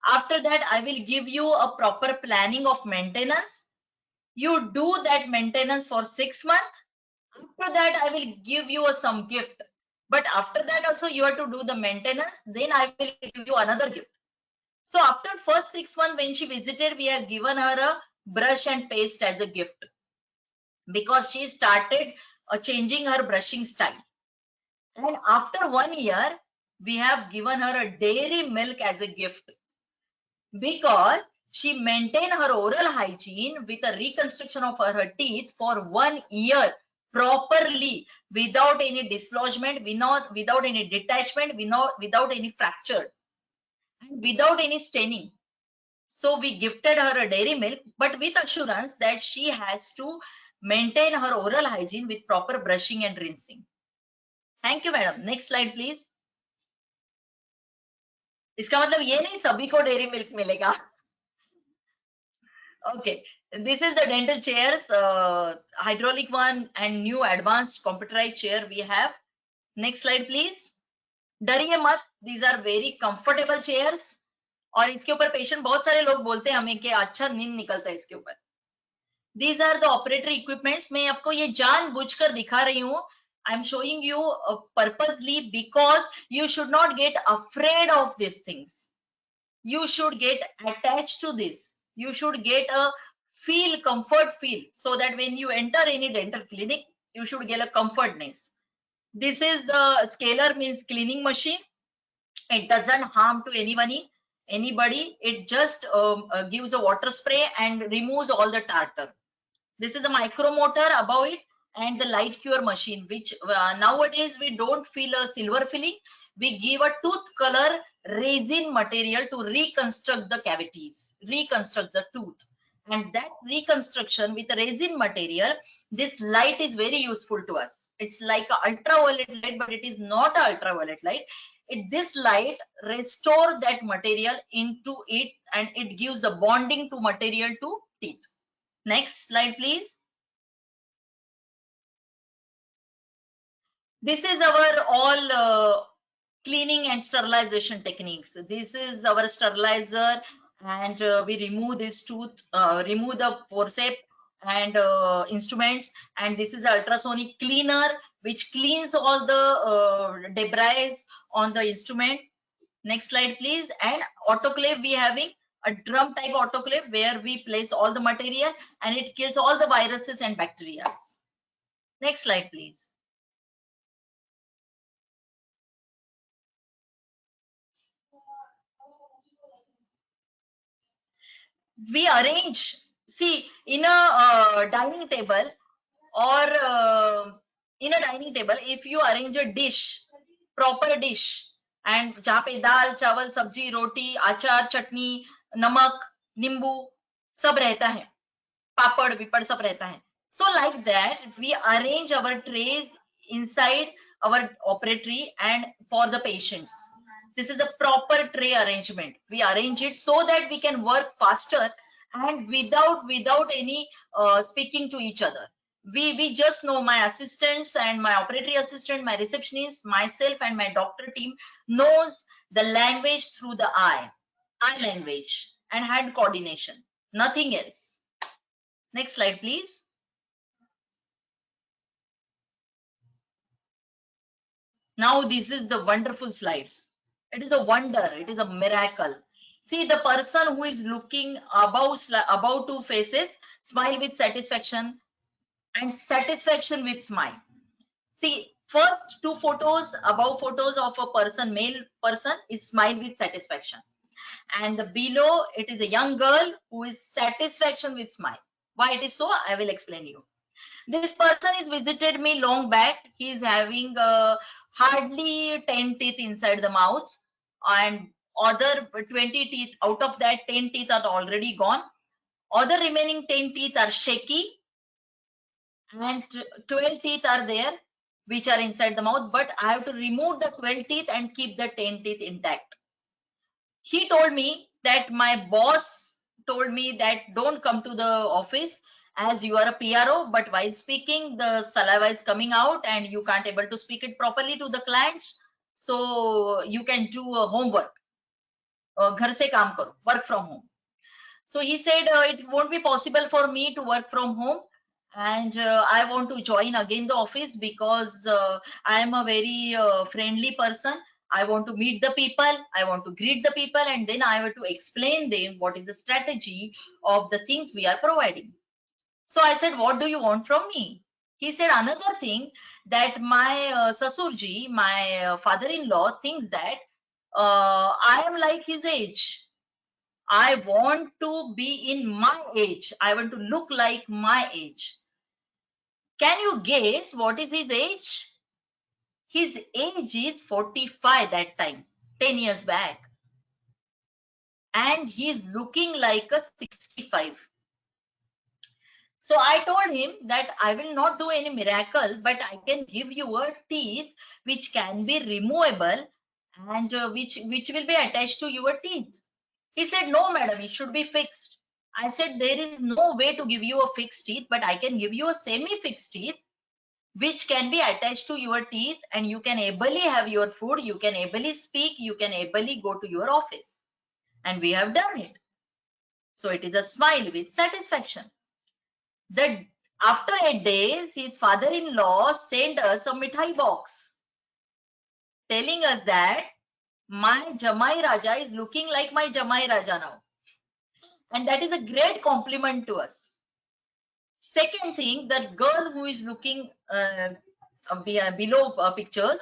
after that I will give you a proper planning of maintenance. You do that maintenance for 6 months. After that I will give you some gift, but after that also you have to do the maintenance, then I will give you another gift. So after first 6 months when she visited, we have given her a brush and paste as a gift, because she started changing her brushing style. And after 1 year, we have given her a dairy milk as a gift, because she maintained her oral hygiene with a reconstruction of her teeth for 1 year properly, without any dislodgement, without any detachment, without any fracture, and without any staining. So we gifted her a dairy milk, but with assurance that she has to maintain her oral hygiene with proper brushing and rinsing. Thank you, madam. Next slide, please. इसका मतलब ये नहीं सभी को dairy milk मिलेगा. Okay, this is the dental chairs, hydraulic one and new advanced computerized chair we have. Next slide, please. डरिए मत, these are very comfortable chairs. और इसके ऊपर पेशेंट बहुत सारे लोग बोलते हैं हमें कि अच्छा नींद निकलता है इसके ऊपर. These are the operatory equipments. मैं आपको ये जानबूझकर दिखा रही हूँ. I'm showing you purposely because you should not get afraid of these things. You should get attached to this. You should get a comfort feel, so that when you enter any dental clinic, you should get a comfortness. This is the scaler, means cleaning machine. It doesn't harm to anybody. It just gives a water spray and removes all the tartar. This is the micromotor above it, and the light cure machine, which nowadays we don't feel a silver filling. We give a tooth color resin material to reconstruct the cavities, reconstruct the tooth. And that reconstruction with resin material, this light is very useful to us. It's like an ultraviolet light, but it is not an ultraviolet light. This light restores that material into it, and it gives the bonding to material to teeth. Next slide, please. This is our all cleaning and sterilization techniques. This is our sterilizer, and we remove this tooth, remove the forceps and instruments, and this is ultrasonic cleaner, which cleans all the debris on the instrument. Next slide, please. And autoclave, we having a drum type autoclave where we place all the material, and it kills all the viruses and bacteria. Next slide, please. We arrange, see, in a dining table, or in a dining table, if you arrange a dish, proper dish, and जहाँ पे दाल चावल सब्जी रोटी अचार चटनी नमक नींबू सब रहता है, पापड़ विपड़ सब रहता है. So like that we arrange our trays inside our operatory and for the patients. This is a proper tray arrangement. We arrange it so that we can work faster and without any speaking to each other. We just know, my assistants and my operatory assistant, my receptionist, myself and my doctor team knows the language through the eye language and hand coordination, nothing else. Next slide, please. Now this is the wonderful slides. It is a wonder, it is a miracle. See, the person who is looking above two faces, smile with satisfaction and satisfaction with smile. See, first two photos, above photos of a person, male person, is smile with satisfaction. And the below, it is a young girl who is satisfaction with smile. Why it is so, I will explain you. This person is visited me long back. He is having hardly 10 teeth inside the mouth, and other 20 teeth, out of that 10 teeth are already gone. Other remaining 10 teeth are shaky, and 12 teeth are there which are inside the mouth, but I have to remove the 12 teeth and keep the 10 teeth intact. He told me that my boss told me that don't come to the office as you are a PRO, but while speaking the saliva is coming out and you can't able to speak it properly to the clients, so you can do homework, ghar se kaam karo, work from home. So he said it won't be possible for me to work from home, and I want to join again the office because I am a very friendly person. I want to meet the people, I want to greet the people, and then I have to explain them what is the strategy of the things we are providing. So I said, what do you want from me? He said another thing, that my Sasurji, my father-in-law, thinks that I am like his age. I want to be in my age. I want to look like my age. Can you guess what is his age? His age is 45 that time, 10 years back. And he's looking like a 65. So I told him that I will not do any miracle, but I can give you a teeth which can be removable and which will be attached to your teeth. He said, no, madam, it should be fixed. I said, there is no way to give you a fixed teeth, but I can give you a semi-fixed teeth which can be attached to your teeth, and you can ably have your food, you can ably speak, you can ably go to your office. And we have done it. So it is a smile with satisfaction. After 8 days, his father-in-law sent us a mithai box telling us that my Jamai Raja is looking like my Jamai Raja now. And that is a great compliment to us. Second thing, the girl who is looking below pictures,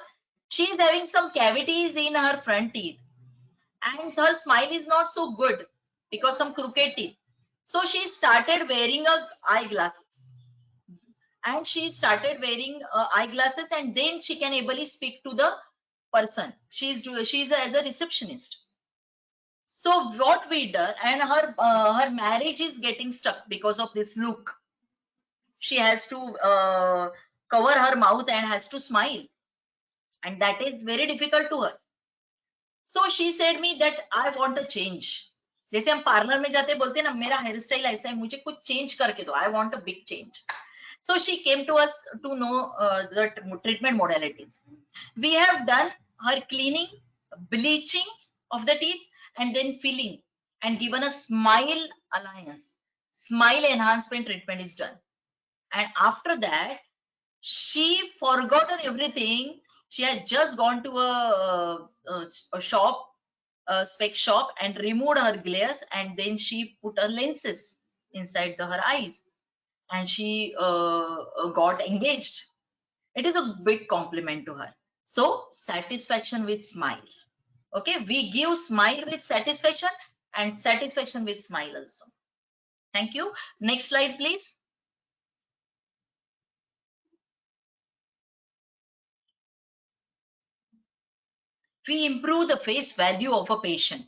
she is having some cavities in her front teeth. And her smile is not so good because some crooked teeth. So she started wearing eyeglasses. And she started wearing eyeglasses, and then she can ably speak to the person. She's as a receptionist. So what we done, and her marriage is getting stuck because of this look. She has to cover her mouth and has to smile, and that is very difficult to us. So she said me that I want a change. जैसे हम parlour में जाते बोलते हैं ना, मेरा hair style ऐसा है, मुझे कुछ चेंज करके दो, I want a big change. So she came to us to know the treatment modalities. We have done her cleaning, bleaching of the teeth, and then filling, and given a smile alliance. Smile enhancement treatment is done. And after that, she forgotten everything. She had just gone to a shop, a spec shop, and removed her glares, and then she put her lenses inside her eyes, and she got engaged. It is a big compliment to her. So satisfaction with smile. Okay, we give smile with satisfaction and satisfaction with smile also. Thank you. Next slide, please. We improve the face value of a patient.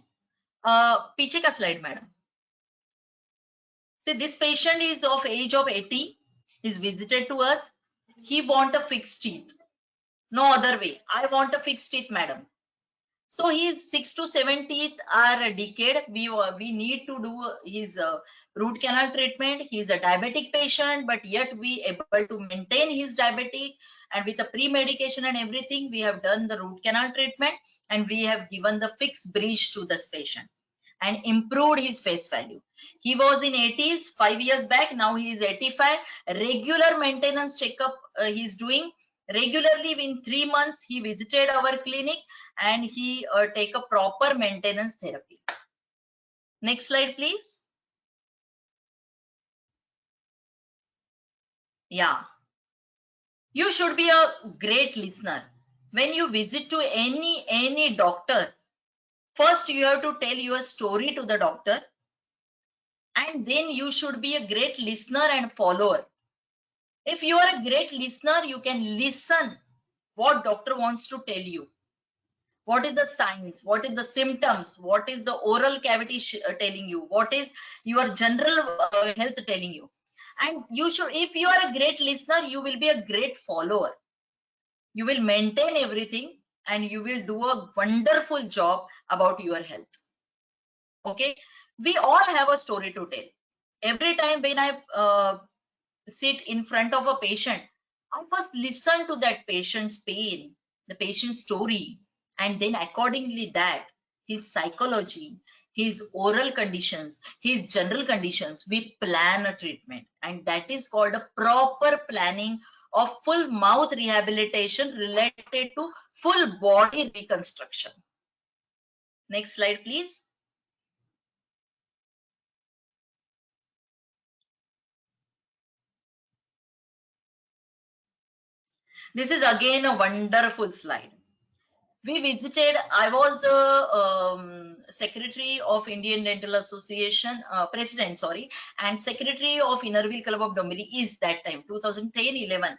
पीछे का slide, madam. See, this patient is of age of 80. He's visited to us. He want a fixed teeth. No other way. I want a fixed teeth, madam. So his 6 to 7 teeth are decayed. We need to do his root canal treatment. He is a diabetic patient, but yet we able to maintain his diabetic, and with the pre-medication and everything, we have done the root canal treatment, and we have given the fixed bridge to this patient and improved his face value. He was in 80s 5 years back. Now he is 85. Regular maintenance checkup he is doing regularly. In 3 months he visited our clinic and he take a proper maintenance therapy. Next slide, please. Yeah, you should be a great listener. When you visit to any doctor, first you have to tell your story to the doctor, and then you should be a great listener and follower. If you are a great listener, you can listen what doctor wants to tell you. What is the signs? What is the symptoms? What is the oral cavity telling you? What is your general health telling you? And you should, if you are a great listener, you will be a great follower. You will maintain everything and you will do a wonderful job about your health. Okay, we all have a story to tell. Every time when I sit in front of a patient, I first listen to that patient's pain, the patient's story, and then accordingly that his psychology, his oral conditions, his general conditions, we plan a treatment, and that is called a proper planning of full mouth rehabilitation related to full body reconstruction. Next slide, please. This is again a wonderful slide. We visited, I was secretary of Indian Dental Association, president, sorry, and secretary of Inner Wheel Club of Dombivli is that time, 2010-11.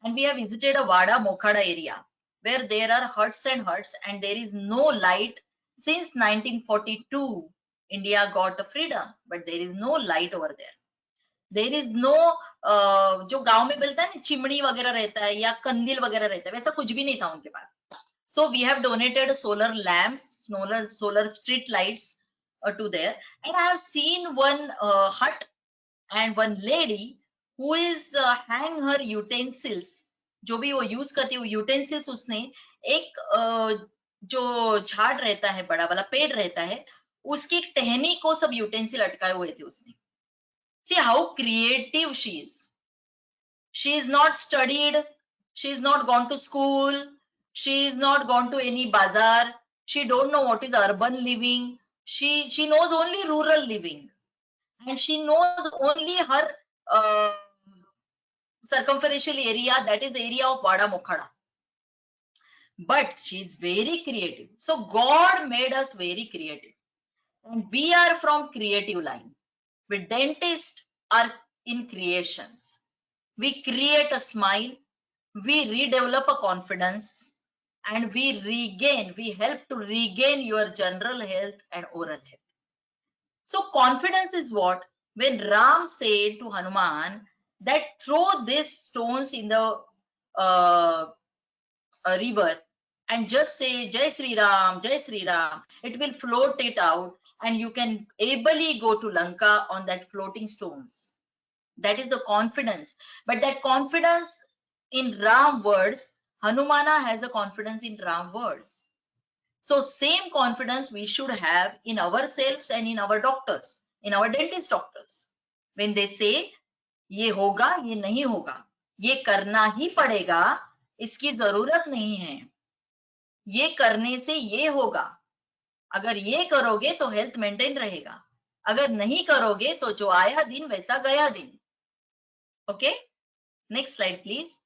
And we have visited a Wada Mokhada area where there are huts and there is no light since 1942. India got a freedom, but there is no light over there. There is no जो गांव में मिलता है ना chimney वगैरह रहता है या कंदील वगैरह रहता है वैसा कुछ भी नहीं था उनके पास. So we have donated solar lamps, solar street lights to there, and I have seen one hut and one lady who is hang her utensils. जो भी वो यूज करती है वो यूटेंसिल्स उसने एक जो झाड़ रहता है बड़ा वाला पेड़ रहता है उसकी एक टहनी को सब यूटेंसिल अटकाए हुए थे उसने. See how creative she is. She is not studied. She is not gone to school. She is not gone to any bazaar. She don't know what is urban living. She knows only rural living, and she knows only her circumferential area, that is the area of Wada Mokhada. But she is very creative. So God made us very creative, and we are from creative line. We dentists are in creations. We create a smile, we redevelop a confidence, and we help to regain your general health and oral health. So confidence is what? When Ram said to Hanuman that throw these stones in the uh, river and just say Jai Sri Ram, Jai Sri Ram, it will float it out and you can ably go to Lanka on that floating stones. That is the confidence. But that confidence in Ram words, Hanumana has a confidence in Ram words. So same confidence we should have in ourselves and in our doctors, in our dentist doctors. When they say, ये होगा, ये नहीं होगा, ये करना ही पड़ेगा, इसकी जरूरत नहीं है, ये करने से ये होगा, अगर ये करोगे तो हेल्थ मेंटेन रहेगा, अगर नहीं करोगे तो जो आया दिन वैसा गया दिन. Okay, next slide, please.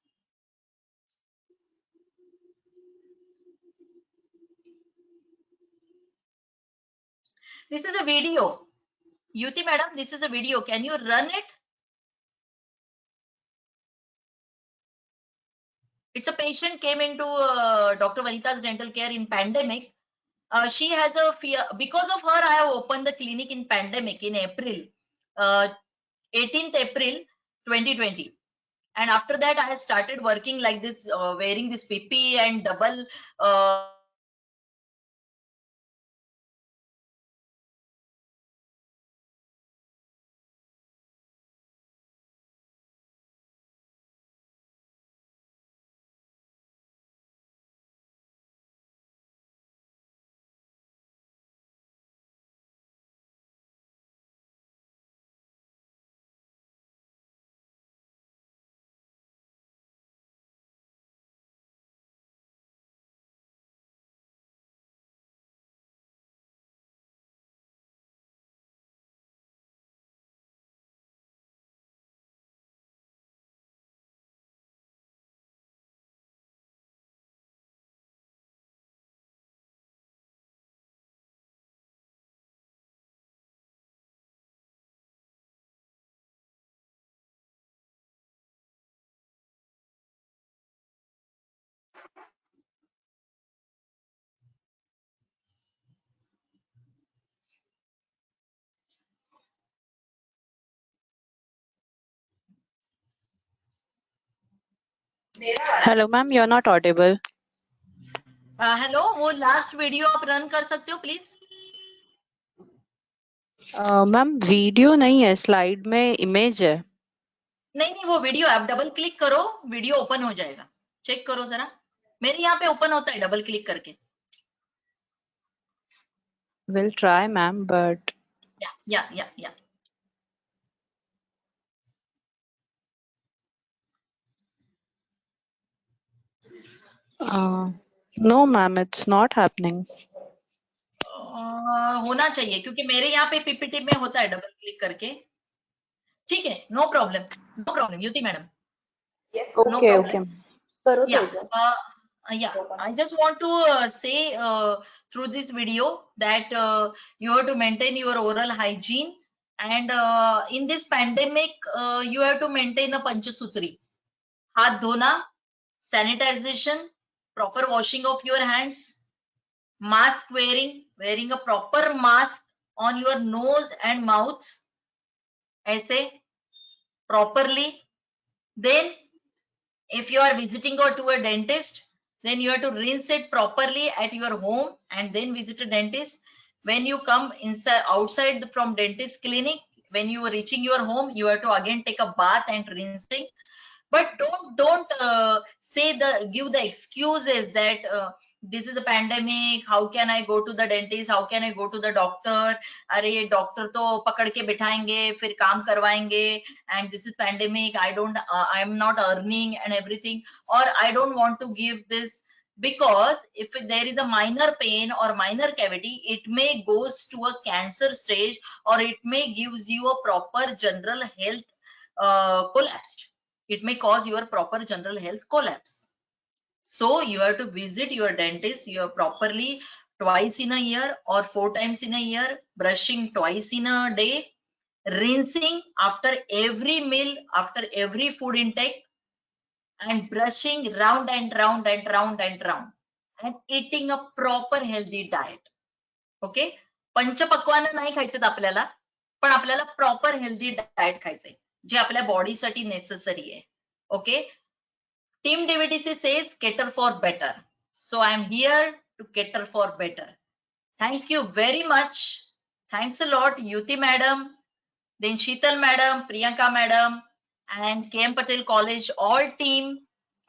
This is a video. Yuti madam, this is a video. Can you run it? It's a patient came into Dr. Vanita's dental care in pandemic. She has a fear. Because of her, I have opened the clinic in pandemic in April, 18th April 2020. And after that, I started working like this, wearing this PP and double Hello, ma'am. You're not audible. Hello, वो last video आप run कर सकते हो please? Ma'am video नहीं है, slide में image है. नहीं नहीं, वो वीडियो आप डबल क्लिक करो, वीडियो ओपन हो जाएगा. चेक करो जरा, मेरे यहाँ पे ओपन होता है डबल क्लिक करके. We'll try, ma'am, but या no, ma'am, it's not happening. होना चाहिए क्योंकि मेरे यहाँ पे पीपीटी में होता है डबल क्लिक करके. ठीक है, no problem, no problem Yuti madam, no Okay, problem. okay. करो Yeah, Teja. yeah. I just want to say through this video that you have to maintain your oral hygiene, and in this pandemic, you have to maintain a Panchasutri. हाथ धोना, sanitization, proper washing of your hands, mask wearing a proper mask on your nose and mouth, ऐसे properly. Then if you are visiting or to a dentist, then you have to rinse it properly at your home and then visit a dentist. When you come inside outside from dentist clinic, when you are reaching your home, you have to again take a bath and rinsing. But don't say the give the excuses that this is a pandemic, how can I go to the dentist, how can I go to the doctor, अरे ये doctor तो पकड़ के बिठाएंगे फिर काम करवाएंगे, and this is pandemic, I am not earning and everything, or I don't want to give this, because if there is a minor pain or minor cavity, it may goes to a cancer stage, or it may gives you a proper general health collapsed. It may cause your proper general health collapse. So you have to visit your dentist properly twice in a year or 4 times in a year, brushing twice in a day, rinsing after every meal, after every food intake, and brushing round and round and round and round, and eating a proper healthy diet. Okay, पंचपक्वान नाही खायचेत आपल्याला, पण आपल्याला proper healthy diet खायचंय जे आपल्या बॉडीसाठी नेसेसरी आहे. Okay, team DVDC says cater for better, so I am here to cater for better. Thank you very much. Thanks a lot, Yuti madam, then Sheetal madam, Priyanka madam, and KM Patel College all team,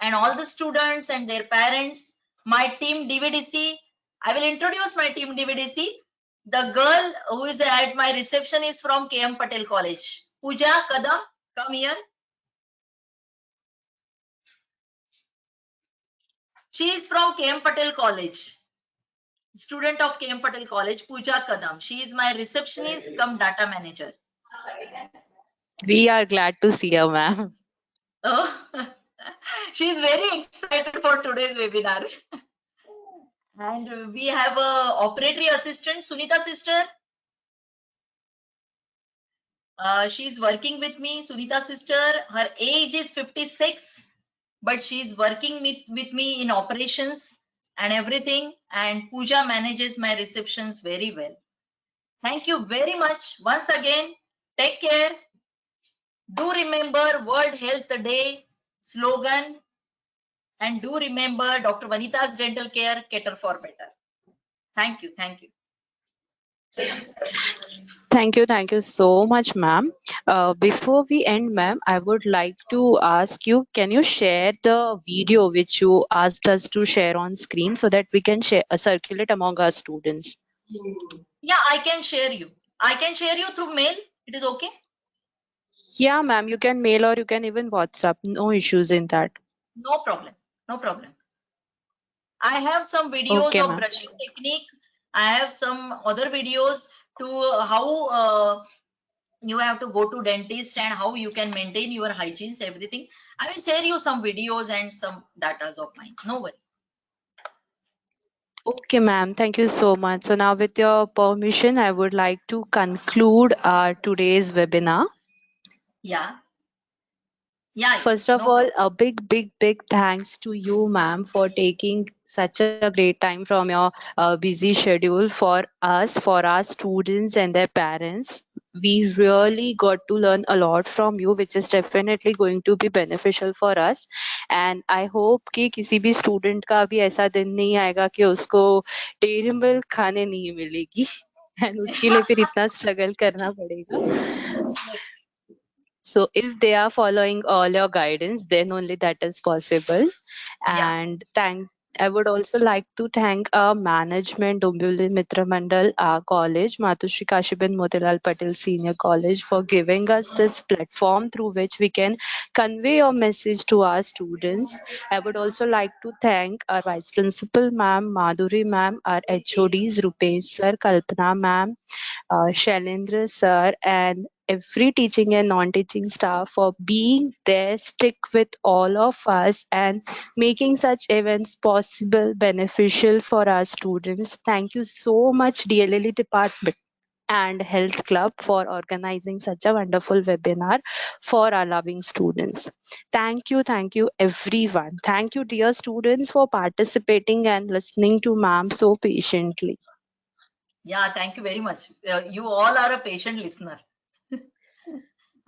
and all the students and their parents. My team DVDC, I will introduce my team DVDC. The girl who is at my reception is from KM Patel College. Pooja Kadam, come here. She is from KM Patel College. Student of KM Patel College, Pooja Kadam. She is my receptionist come data manager. We are glad to see you, ma'am. Oh, she is very excited for today's webinar. And we have a operatory assistant, Sunita sister. She is working with me, Sunita sister. Her age is 56, but she is working with me in operations and everything. And Pooja manages my receptions very well. Thank you very much once again. Take care. Do remember World Health Day slogan, and do remember Dr. Vanita's Dental Care, cater for better. Thank you. Thank you. Thank you so much, ma'am. Before we end, ma'am, I would like to ask you, can you share the video which you asked us to share on screen so that we can share, circulate among our students? Yeah, I can share you. I can share you through mail. It is okay? Yeah, ma'am, you can mail or you can even WhatsApp. No issues in that. No problem. No problem. I have some videos Okay, of ma'am. brushing technique. I have some other videos to how you have to go to dentist and how you can maintain your hygiene, everything. I will share you some videos and some datas of mine. No worry. Okay, ma'am. Thank you so much. So now with your permission, I would like to conclude our today's webinar. Yeah. Yeah, First of no all, problem. a big thanks to you, ma'am, for taking such a great time from your busy schedule for us, for our students and their parents. We really got to learn a lot from you, which is definitely going to be beneficial for us. And I hope कि किसी भी student का भी ऐसा दिन नहीं आएगा कि उसको dairy milk खाने नहीं मिलेगी and उसके लिए फिर इतना struggle करना पड़ेगा. So if they are following all your guidance, then only that is possible. Yeah, And I would also like to thank our management, Dombivli Mitra Mandal, our college, Matushri Kashiben Motilal Patel Senior College, for giving us this platform through which we can convey your message to our students. I would also like to thank our Vice Principal Ma'am, Madhuri Ma'am, our HODs, Rupesh Sir, Kalpana Ma'am, Shailendra sir, and every teaching and non-teaching staff for being there, stick with all of us and making such events possible, beneficial for our students. Thank you so much, DLLE department and Health Club for organizing such a wonderful webinar for our loving students. Thank you everyone. Thank you dear students for participating and listening to ma'am so patiently. yeah, thank you very much. You all are a patient listener.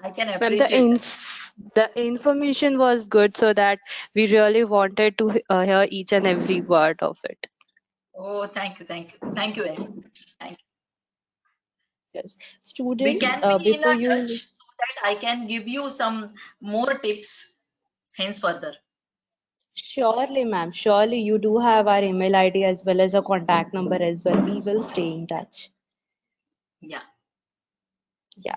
I can Ma'am, appreciate that. the information was good, so that we really wanted to hear each and every word of it. Oh, thank you, thank you, thank you very much. Thank you. Yes, We students, can be in before a you touch so that I can give you some more tips hence further. surely, ma'am, surely you do have our email ID as well as a contact number as well. We will stay in touch. Yeah. Yeah.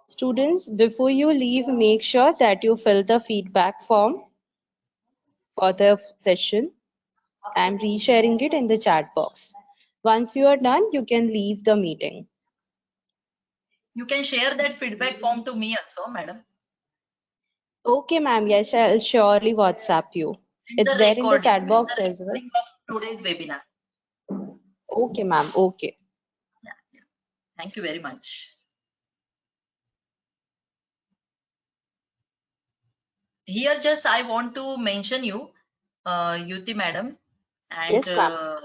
Students, before you leave, make sure that you fill the feedback form for the session. I'm resharing it in the chat box. Once you are done, you can leave the meeting. You can share that feedback form to me also, madam. Okay, ma'am. Yes, I'll surely WhatsApp you. And It's the there in the recording, chat and box the as well. recording of today's webinar. Okay, ma'am. Okay. Yeah, yeah. Thank you very much. Here, just I want to mention you, Yuti madam, and Yes, ma'am.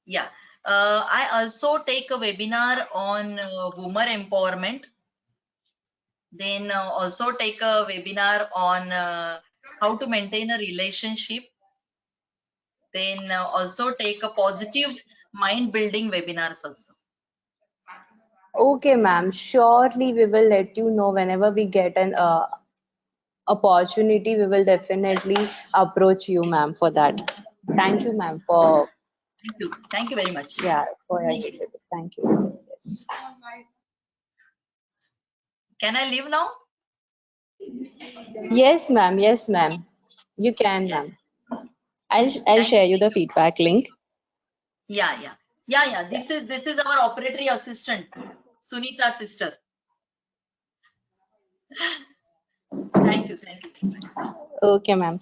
yeah, I also take a webinar on women empowerment. Then also take a webinar on how to maintain a relationship. Then also take a positive mind building webinars also. Okay, ma'am. Surely we will let you know whenever we get an opportunity. We will definitely approach you, ma'am, for that. Thank you, ma'am, for Thank you. Thank you very much. yeah, for your Thank you. initiative. Thank you. Yes. Can I leave now? Yes, ma'am. Yes, ma'am. You can, Yes. ma'am. I'll Thank you. share you the feedback link. Yeah, yeah. Yeah, yeah. Yeah. This is our operatory assistant, Sunita sister. Thank you. Thank you very much. Okay, ma'am.